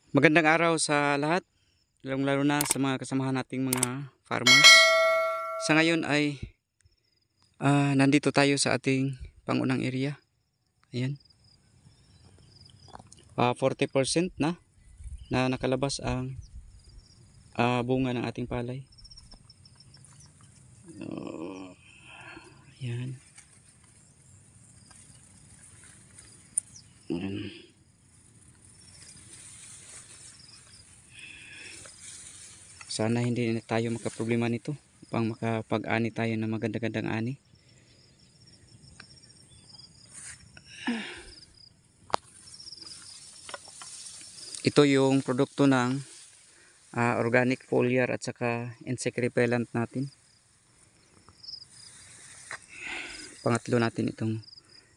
Magandang araw sa lahat, lalong-lalo na sa mga kasamahan nating mga farmers. Sa ngayon ay nandito tayo sa ating pangunang area. Ayan. 40% na nakalabas ang bunga ng ating palay. Ayan. Sana hindi na tayo makaproblema nito upang makapag-ani tayo ng maganda-gandang ani. Ito yung produkto ng organic foliar at saka insect repellent natin. Pangatlo natin itong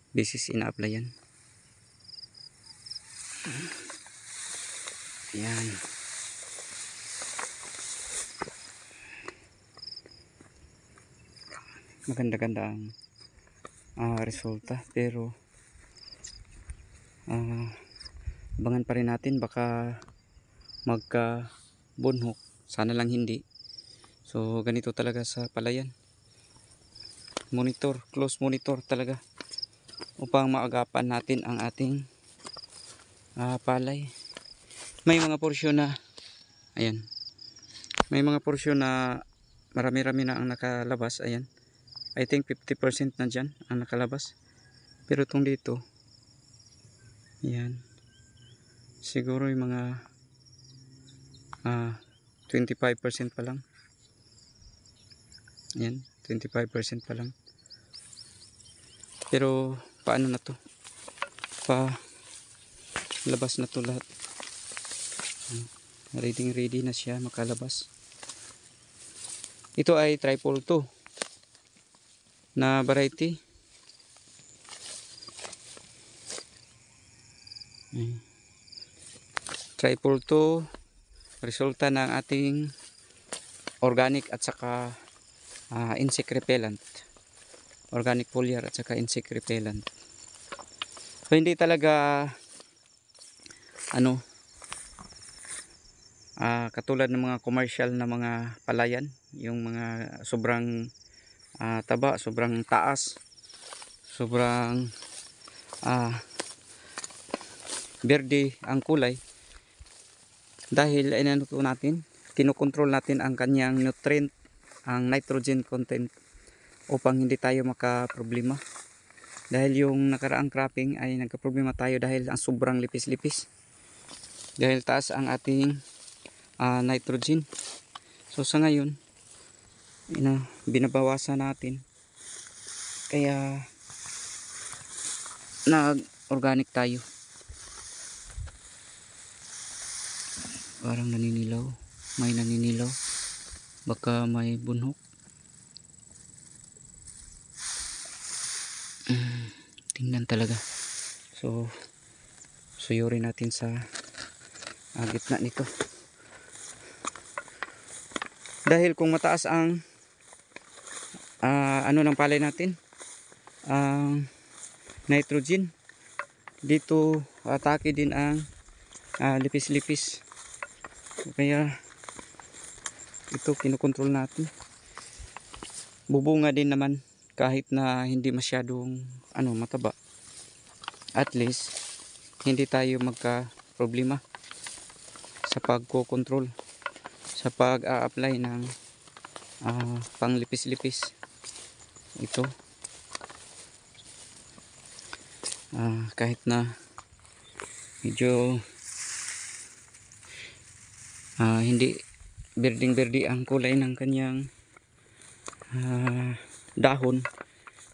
basis ina-applyan. Ayan. Maganda-ganda ang resulta, pero abangan pa rin natin, baka magka bunhok, sana lang hindi. So ganito talaga sa palayan, monitor, close monitor talaga upang maagapan natin ang ating palay. May mga porsyon na ayan, may mga porsyon na marami-rami na ang nakalabas. Ayan, I think 50% na dyan ang nakalabas, pero itong dito, ayan, siguro yung mga 25% pa lang. Ayan, 25% pa lang. Pero paano na to? Labas na to lahat. Ready na siya makalabas. Ito ay triple 2 na variety. Triple 2, resulta ng ating organic at saka insect repellent. Organic foliar at saka insect repellent. So hindi talaga katulad ng mga commercial na mga palayan, yung mga sobrang taba, sobrang taas, sobrang berde ang kulay, dahil kinokontrol natin ang kanyang nutrient, ang nitrogen content, upang hindi tayo makaproblema. Dahil yung nakaraang cropping ay nagkaproblema tayo dahil ang sobrang lipis-lipis, dahil taas ang ating nitrogen. So sa ngayon binabawasan natin, kaya nag-organic tayo. Parang naninilaw, may naninilaw, baka may bunhok. Tingnan talaga. So suyurin natin sa gitna nito, dahil kung mataas ang ng palay natin, ang nitrogen, dito atake din ang lipis-lipis. Kaya ito kinokontrol natin. Bubunga din naman kahit na hindi masyadong mataba. At least hindi tayo magka problema sa pagko-control, sa pag-a-apply ng panglipis-lipis. Ito kahit na medyo hindi berding-berdi ang kulay ng kanyang dahon,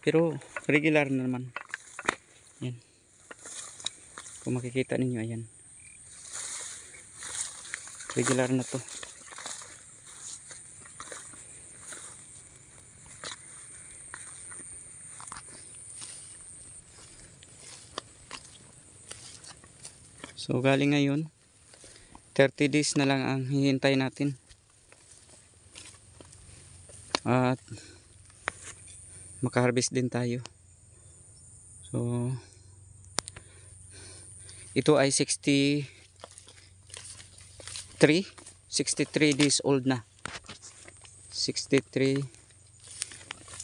pero regular na naman. Yan, kung makikita ninyo, ayan, regular na to. So galing ngayon, 30 days na lang ang hihintay natin, at makaharvest din tayo. So ito ay 60 63 days old na. 63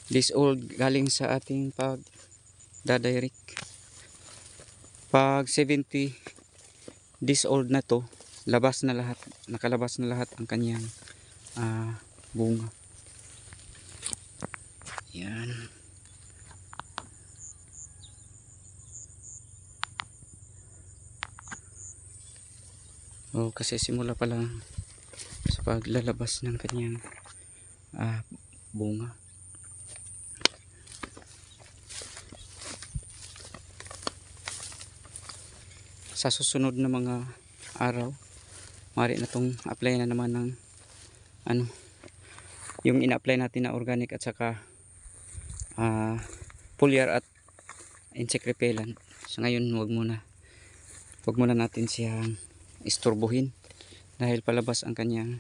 days old galing sa ating pagdadirect. Pag 70 days old na to, labas na lahat, nakalabas na lahat ang kanyang bunga. Yan. Kasi simula pa lang sa paglalabas ng kanyang bunga. Sa susunod na mga araw, maaari na itong apply na naman ng yung ina-apply natin na organic at saka foliar at insect repellent. So ngayon wag muna natin siyang isturbuhin dahil palabas ang kanyang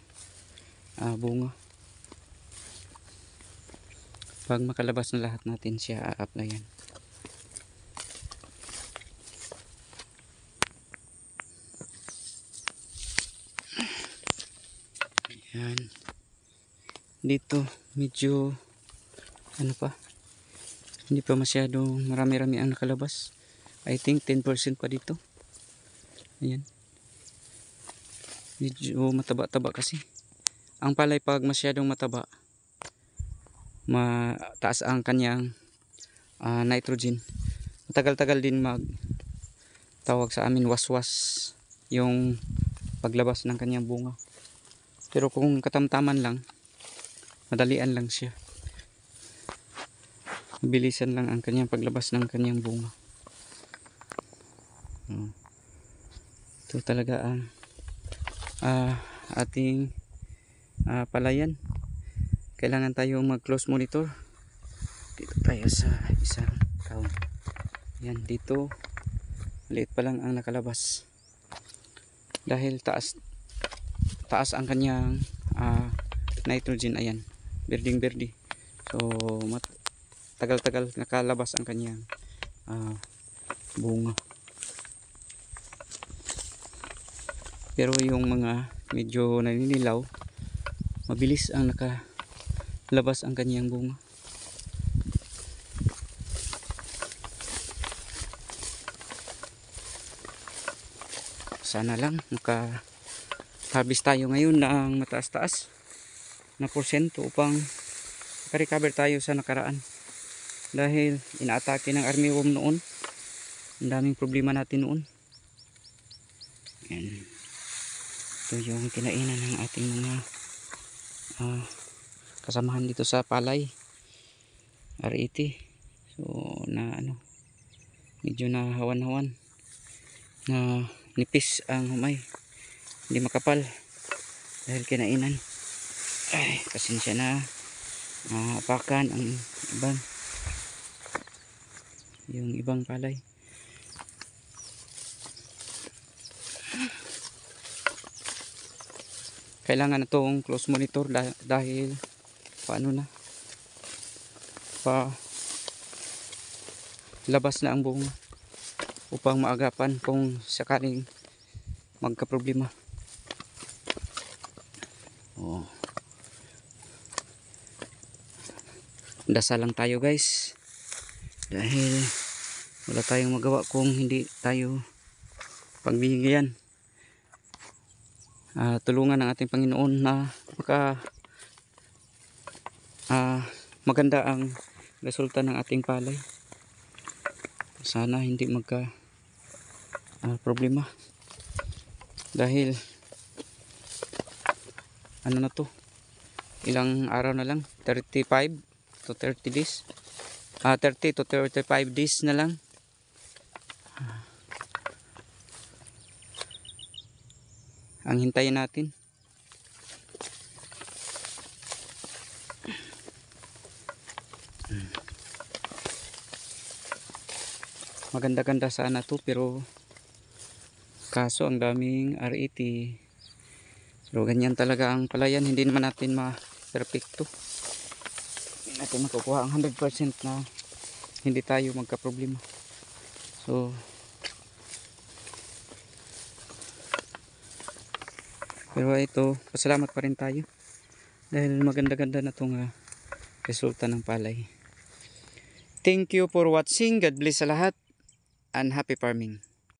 bunga. Pag makalabas na lahat, natin siya a-applyan. Ayan. Dito medyo hindi pa masyadong marami-rami ang nakalabas. I think 10% pa dito. Ayan. Medyo mataba-taba kasi. Ang palay pag masyadong mataba, mataas ang kanyang nitrogen. Matagal-tagal din tawag sa amin waswas yung paglabas ng kanyang bunga. Pero kung katamtaman lang, madalian lang siya. Mabilisan lang ang kanyang paglabas ng kanyang bunga. Ito talaga ang ating palayan. Kailangan tayo mag close monitor. Dito tayo sa isang taon. Yan, dito maliit pa lang ang nakalabas dahil taas ang kanyang nitrogen. Ayan, berding berdi. So tagal-tagal nakalabas ang kanyang bunga. Pero yung mga medyo naninilaw, mabilis ang nakalabas ang kanyang bunga. Sana lang maka-harvest tayo ngayon ng mataas-taas na porsyento upang maka-recover tayo sa nakaraan. Dahil inaatake ng armyworm noon. Ang daming problema natin noon. Yan. Ito yung kinainan ng ating mga kasamahan dito sa palay. RET. So medyo nahawan-hawan. Na nipis ang humay. Hindi makapal. Dahil kinainan. Ay, pasensya na. Apakan ang ibang palay. Kailangan na itong close monitor dahil labas na ang bunga upang maagapan kung sakaling magka-problema. Dasal lang tayo guys, dahil wala tayong magawa kung hindi tayo pagbigyan. Tulungan ng ating Panginoon na maganda ang resulta ng ating palay. Sana hindi magka problema dahil na to, ilang araw na lang, 35 to 30 days, 30 to 35 days na lang. Ang hintayin natin. Maganda-ganda sana to, pero kaso ang daming RET. So ganyan talaga ang palayan, hindi naman natin ma-perfecto. Hindi natin makukuha ang 100% na hindi tayo magka-problema. So Pero ito, pasalamat pa rin tayo dahil maganda-ganda na itong resulta ng palay. Thank you for watching. God bless sa lahat and happy farming.